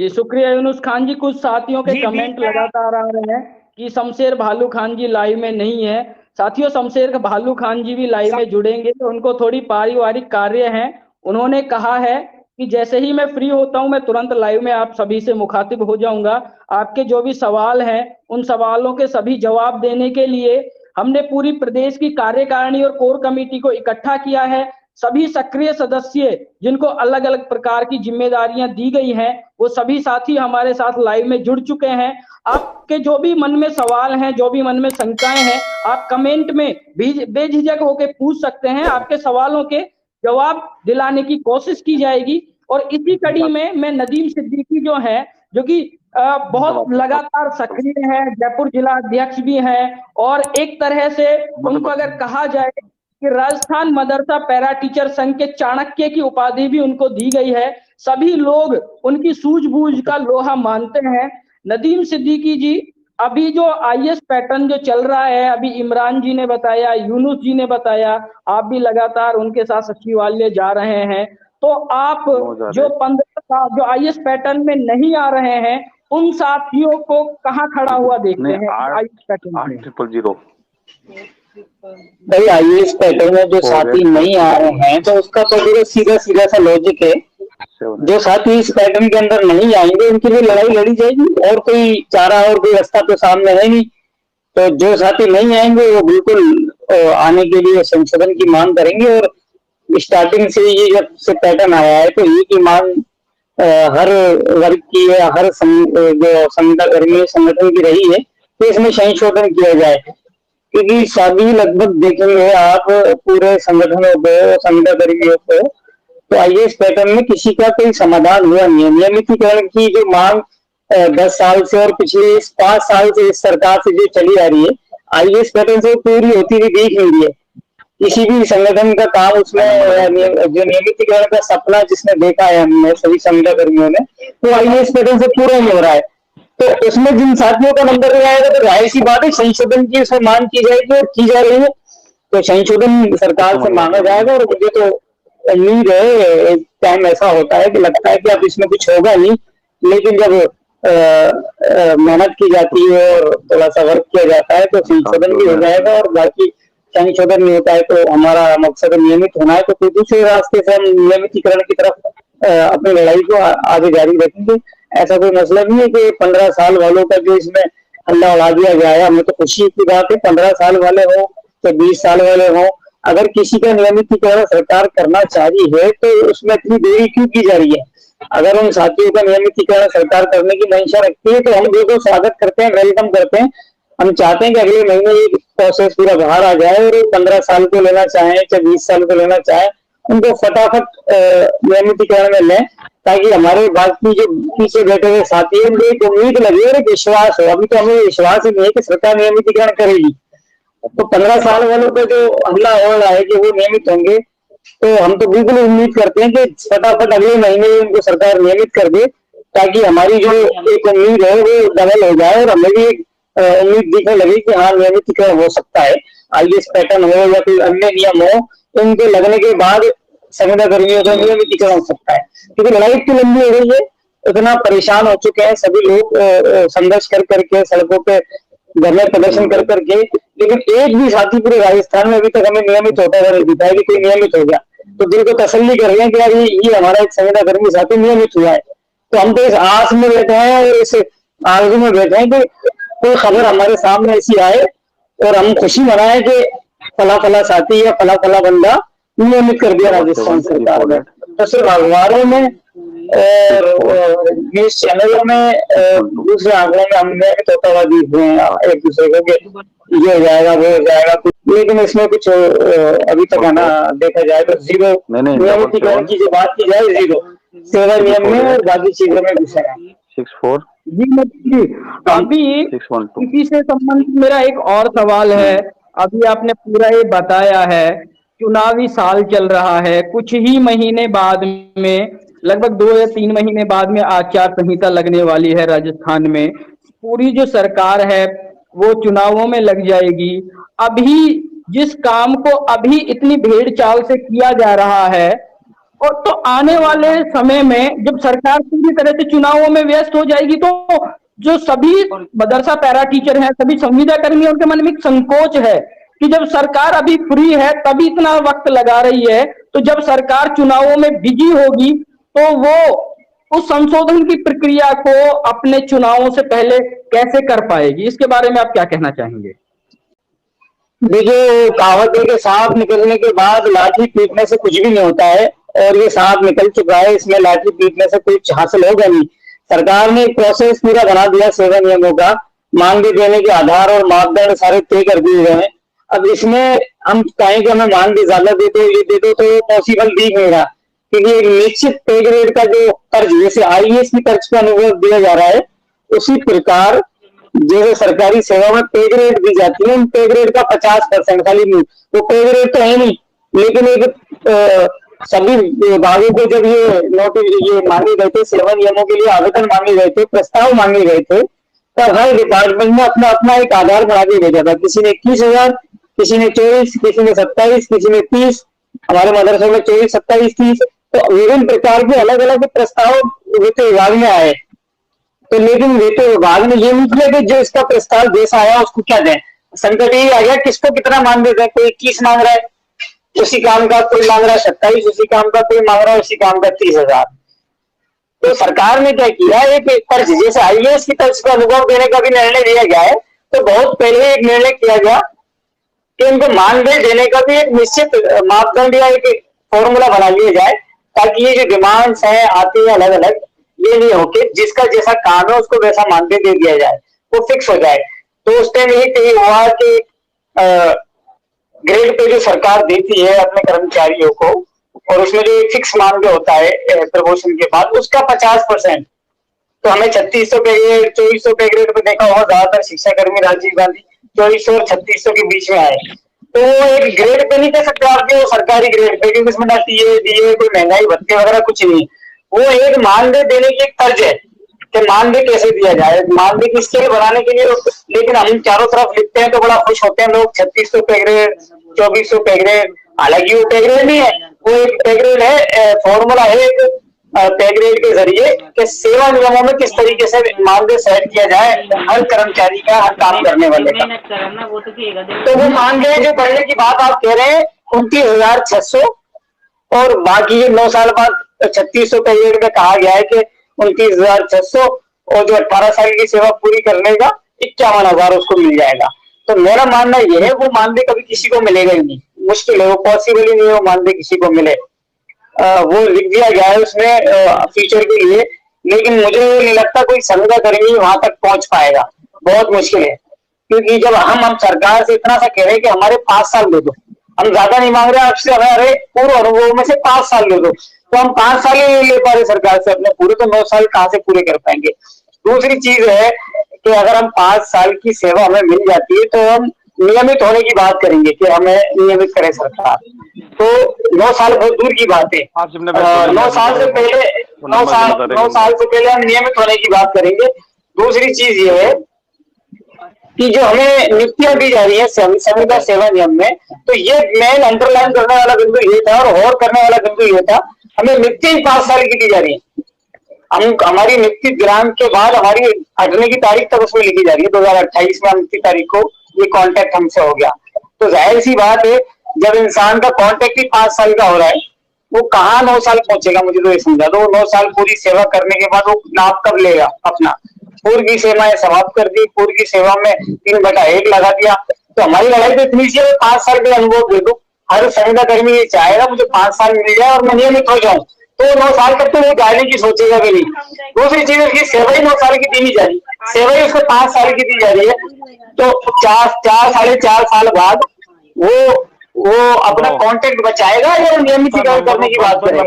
शुक्रिया यूनुस खान जी। कुछ साथियों के जी कमेंट लगातार आ रहे हैं कि शमशेर भालू खान जी लाइव में नहीं है। साथियों, शमशेर भालू खान जी भी लाइव में जुड़ेंगे, तो उनको थोड़ी पारिवारिक कार्य हैं। उन्होंने कहा है कि जैसे ही मैं फ्री होता हूं मैं तुरंत लाइव में आप सभी से मुखातिब हो जाऊंगा। आपके जो भी सवाल हैं उन सवालों के सभी जवाब देने के लिए हमने पूरी प्रदेश की कार्यकारिणी और कोर कमेटी को इकट्ठा किया है। सभी सक्रिय सदस्य जिनको अलग अलग प्रकार की जिम्मेदारियां दी गई हैं, वो सभी साथी हमारे साथ लाइव में जुड़ चुके हैं। आपके जो भी मन में सवाल हैं, जो भी मन में शंकाएं हैं, आप कमेंट में बेझिझक होकर पूछ सकते हैं। आपके सवालों के जवाब दिलाने की कोशिश की जाएगी। और इसी कड़ी में मैं नदीम सिद्दीकी जो है, जो कि बहुत लगातार सक्रिय है, जयपुर जिला अध्यक्ष भी हैं, और एक तरह से उनको अगर कहा जाए कि राजस्थान मदरसा पैरा टीचर संघ के चाणक्य की उपाधि भी उनको दी गई है। सभी लोग उनकी सूझबूझ का लोहा मानते हैं। नदीम सिद्दीकी जी, अभी जो आईएएस पैटर्न जो चल रहा है, अभी इमरान जी ने बताया, यूनुस जी ने बताया, आप भी लगातार उनके साथ सचिवालय जा रहे हैं, तो आप जो 15 साल जो आईएएस पैटर्न में नहीं आ रहे हैं, उन साथियों को कहाँ खड़ा हुआ देखते हैं आईएएस पैटर्न में? 800 भाई, आईएएस पैटर्न में जो साथी नहीं आ रहे हैं, तो उसका तो सीधा सीधा सा लॉजिक है। जो साथी इस पैटर्न के अंदर नहीं आएंगे उनके लिए लड़ाई लड़ी जाएगी, और कोई चारा और कोई रास्ता तो सामने है नहीं। तो जो साथी नहीं आएंगे वो बिल्कुल आने के लिए संशोधन की मांग करेंगे। और स्टार्टिंग से ये जब से पैटर्न आया है तो ये की मांग हर वर्ग की या हर जो संगठन की रही है, तो इसमें संशोधन किया जाए। क्योंकि सभी लगभग देखेंगे आप पूरे संगठनों को, संगठन कर्मियों को, तो आईएएस पैटर्न में किसी का कोई समाधान हुआ नहीं है। नियमितीकरण की जो मांग 10 साल से और पिछले 5 साल से इस सरकार से जो चली आ रही है, आईएएस पैटर्न से पूरी होती हुई दिख नहीं रही है। किसी भी संगठन का काम उसमें जो नियमितीकरण का सपना जिसने देखा है हमने सभी संगठन कर्मियों ने, तो आईएएस पैटर्न से पूरा नहीं हो रहा है। तो उसमें जिन साथियों का नंबर नहीं आएगा तो जाहिर सी बात है संशोधन की उसमें मांग की जाएगी और की जा रही है। तो संशोधन सरकार से मांगा जाएगा। और मुझे तो उम्मीद है, एक टाइम ऐसा होता है कि लगता है कि अब इसमें कुछ होगा नहीं, लेकिन जब मेहनत की जाती है और थोड़ा सा वर्क किया जाता है तो संशोधन भी हो जाएगा। और बाकी संशोधन नहीं होता है तो हमारा मकसद नियमित होना है, तो कोई दूसरे रास्ते से हम नियमितीकरण की तरफ अपनी लड़ाई को आगे जारी रखेंगे। ऐसा कोई मसला नहीं है कि 15 साल वालों का जो इसमें हल्ला उड़ा दिया जाए। हमें तो खुशी की बात है, 15 साल वाले हो तो 20 साल वाले हो, अगर किसी का नियमितीकरण सरकार करना चाह रही है तो उसमें इतनी देरी क्यों की जा रही है? अगर उन साथियों का नियमितीकरण सरकार करने की मंशा रखती है तो हम बिल्कुल स्वागत करते हैं, वेलकम करते हैं। हम चाहते हैं कि अगले महीने ये प्रोसेस पूरा बाहर आ जाए और 15 साल को लेना चाहे चाहे 20 साल को लेना चाहे, उनको फटाफट नियमितीकरण में लें, ताकि हमारे बाकी जो पीछे बैठे हुए साथी हैं उनको एक उम्मीद लगे और एक विश्वास हो। अभी तो हमें विश्वास ही नहीं है कि सरकार नियमितीकरण करेगी। तो 15 साल वालों का जो हमला हो रहा है कि वो नियमित होंगे, तो हम तो बिल्कुल उम्मीद करते हैं कि फटाफट अगले महीने उनको सरकार नियमित कर दे, ताकि हमारी जो एक उम्मीद है वो डबल हो जाए और हमें भी एक उम्मीद दिखने लगी कि हाँ नियमितीकरण हो सकता है। आईएएस पैटर्न हो या कोई अन्य नियम हो, तो उनके लगने के बाद संगठन कर्मियों का नियमितीकरण हो सकता है। क्योंकि लड़ाई इतनी लंबी हो गई है, इतना परेशान हो चुके हैं सभी लोग संघर्ष कर करके, सड़कों पे धरने प्रदर्शन कर करके, लेकिन एक भी साथी पूरे राजस्थान में अभी तक हमें नियमित होता हुआ नहीं दिखा है कि कोई नियमित हो गया। तो दिल को तसल्ली कर रहे हैं कि यार ये हमारा एक संगठन कर्मी साथी नियमित हुआ है। तो हम तो इस आस में बैठे हैं और इस आरज़ू में बैठे हैं कि कोई खबर हमारे सामने ऐसी आए और हम खुशी मनाएं कि फला फला साथी या फला फला बंदा नियमित कर दिया राजस्थान सरकार ने। तो सिर्फ अखबारों में और न्यूज चैनलों में, दूसरे आंकड़ों में हम नियमित होता हुआ दिख रहे हैं एक दूसरे को कि ये हो जाएगा वो हो जाएगा, लेकिन इसमें कुछ अभी तक है ना देखा जाए तो जीरो नियमितीकरण की जो बात की जाए, जीरो सेवा नियम में और बाकी चीजों में घुसा है। 64 जी अभी इसी से संबंधित मेरा एक और सवाल है। अभी आपने पूरा ये बताया है, चुनावी साल चल रहा है, कुछ ही महीने बाद में, लगभग 2 या 3 महीने बाद में आचार संहिता लगने वाली है राजस्थान में। पूरी जो सरकार है वो चुनावों में लग जाएगी। अभी जिस काम को अभी इतनी भेड़ चाल से किया जा रहा है, और तो आने वाले समय में जब सरकार पूरी तरह से चुनावों में व्यस्त हो जाएगी तो जो सभी मदरसा पैरा टीचर हैं, सभी संविदा कर्मी, उनके मन में एक संकोच है कि जब सरकार अभी फ्री है तभी इतना वक्त लगा रही है, तो जब सरकार चुनावों में बिजी होगी तो वो उस संशोधन की प्रक्रिया को अपने चुनावों से पहले कैसे कर पाएगी? इसके बारे में आप क्या कहना चाहेंगे? देखिए, कहावत है कि सांप निकलने के बाद लाठी पीटने से कुछ भी नहीं होता है, और ये सांप निकल चुका है, इसमें लाठी पीटने से कुछ हासिल होगा नहीं। सरकार ने एक प्रोसेस पूरा बना दिया सेवा नियमों का, मानदेय देने के आधार और मापदंड सारे तय कर दिए गए हैं। अब इसमें हम कहें कि हमें मानदेय ज्यादा दे दो, ये दे दो, तो पॉसिबल दिख नहीं रहा, क्योंकि एक निश्चित पे ग्रेड का जो तर्ज, जैसे आईएएस की तर्ज का अनुभव दिया जा रहा है, उसी प्रकार जैसे सरकारी सेवा में पे ग्रेड दी जाती है, उन पे ग्रेड का 50% खाली नहीं, वो पे ग्रेड तो है नहीं, लेकिन एक सभी विभागों को जब ये मांगे गए थे, सेवा नियमों के लिए आवेदन मांगे गए थे, प्रस्ताव मांगे गए थे, तब हर डिपार्टमेंट ने अपना अपना एक आधार बना के भेजा था। किसी ने 21,000, किसी ने 24, किसी ने 27, किसी ने 30, हमारे मदरसे में 24, 27, 30, तो विभिन्न प्रकार के अलग अलग प्रस्ताव वित्त विभाग में आए। तो लेकिन वित्त विभाग ने ये नहीं किया कि जो इसका प्रस्ताव जैसा आया उसको क्या दें। संकट यही आ गया, किसको कितना मानदेय दें। कोई 21 मांग रहा है उसी काम का, कोई मांग रहा है 27 उसी काम का, कोई मांग रहा है उसी काम का 30,000। तो सरकार ने क्या किया, एक तर्ज, जैसे आईएएस की तर्ज का अनुभव देने का भी निर्णय लिया गया है, तो बहुत पहले एक निर्णय किया गया कि उनको मानदेय देने का भी एक निश्चित मापदंड या एक फॉर्मूला बना लिया जाए, ताकि ये जो डिमांड्स है आती है अलग अलग, ये नहीं हो कि जिसका जैसा काम है उसको वैसा मानदेय दे दिया जाए, वो फिक्स हो जाए। तो उस टाइम यही तय हुआ कि ग्रेड पे जो सरकार देती है अपने कर्मचारियों को, और उसमें जो एक फिक्स मानदेय होता है प्रमोशन के बाद, उसका 50%, तो हमें 3600 पे ग्रेड, 2400 पे ग्रेड पे देखा होगा, ज्यादातर शिक्षा कर्मी राजीव गांधी 2400 और 3600 के बीच में आए। तो वो एक ग्रेड पे नहीं कह सकते आप, वो सरकारी ग्रेड पे, क्योंकि इसमें ना टीए डीए कोई महंगाई भत्ते वगैरह कुछ नहीं, वो एक मानदेय देने की एक तर्ज है कि मानदेय कैसे दिया जाए, मानदेय की स्केल बनाने के लिए। लेकिन हम चारों तरफ लिखते हैं तो बड़ा खुश होते हैं लोग, 3600 पे ग्रेड, 2400 पे ग्रेड। हालांकि वो पे ग्रेड नहीं है, वो एक पे ग्रेड है, फॉर्मूला है एक पे ग्रेड के जरिए कि सेवा नियमों में किस तरीके से मानदेय सेट किया जाए हर कर्मचारी का, हर काम करने वाले का। तो वो मानदेय जो बढ़ने की बात आप कह रहे हैं 29,600, और बाकी 9 साल बाद 3600 पे ग्रेड में कहा गया है कि 29,600, और जो 18 साल की सेवा पूरी करने का 51,000 उसको मिल जाएगा। तो मेरा मानना यह है, वो मानदेय कभी किसी को मिलेगा ही नहीं, मुश्किल है, वो पॉसिबल ही नहीं है वो मानदेय किसी को मिले। वो लिख दिया गया है उसमें फ्यूचर के लिए, लेकिन मुझे नहीं लगता कोई संविदा कर्मी वहां तक पहुंच पाएगा, बहुत मुश्किल है। क्योंकि जब हम सरकार से इतना सा कह रहे हैं कि हमारे 5 साल दे दो, हम ज्यादा नहीं मांग रहे आपसे, हमारे पूर्व अनुभव में से 5 साल दे दो, तो हम 5 साल ही नहीं ले पा रहे सरकार से अपने पूरे, तो 9 साल कहाँ से पूरे कर पाएंगे। दूसरी चीज है कि अगर हम 5 साल की सेवा हमें मिल जाती है तो हम नियमित होने की बात करेंगे कि हमें नियमित करे सरकार, तो 9 साल बहुत दूर की बात है। 9 साल से पहले 9 साल से पहले हम नियमित होने की बात करेंगे। दूसरी चीज ये है कि जो हमें नियुक्तियां दी जा रही है संविदा सेवा नियम में, तो ये मेन अंडरलाइन करने वाला बिंदु ये था, और करने वाला बिंदु ये था, हमें नियुक्ति 5 साल की दी जा रही है। हम हमारी नियुक्ति दिनांक के बाद हमारी हटने की तारीख तक उसमें लिखी जा रही है, 2028 में नियुक्ति तारीख को ये कॉन्ट्रैक्ट हमसे हो गया। तो जाहिर सी बात है, जब इंसान का कॉन्ट्रैक्ट ही 5 साल का हो रहा है, वो कहाँ 9 साल पहुंचेगा, मुझे तो ये समझा दो। 9 साल पूरी सेवा करने के बाद वो लाभ कब लेगा अपना, पूर्व की सेवाएं समाप्त कर दी, पूर्व की सेवा में 3/1 लगा दिया। तो हमारी लड़ाई तो इतनी सी है, 5 साल का अनुभव दे दो। हर संविदा कर्मी ये चाहेगा मुझे 5 साल मिल जाए और मैं नियमित हो जाऊं, तो 9 साल तक तो वो जाने की सोचेगा भी नहीं। दूसरी चीज उसकी सेवा ही 9 साल की दी नहीं जा रही, सेवा ही उसको 5 साल की दी जा रही है। तो 4-4.5 साल बाद वो अपना कॉन्ट्रैक्ट बचाएगा या नियमितीकरण करने की बात करेगा।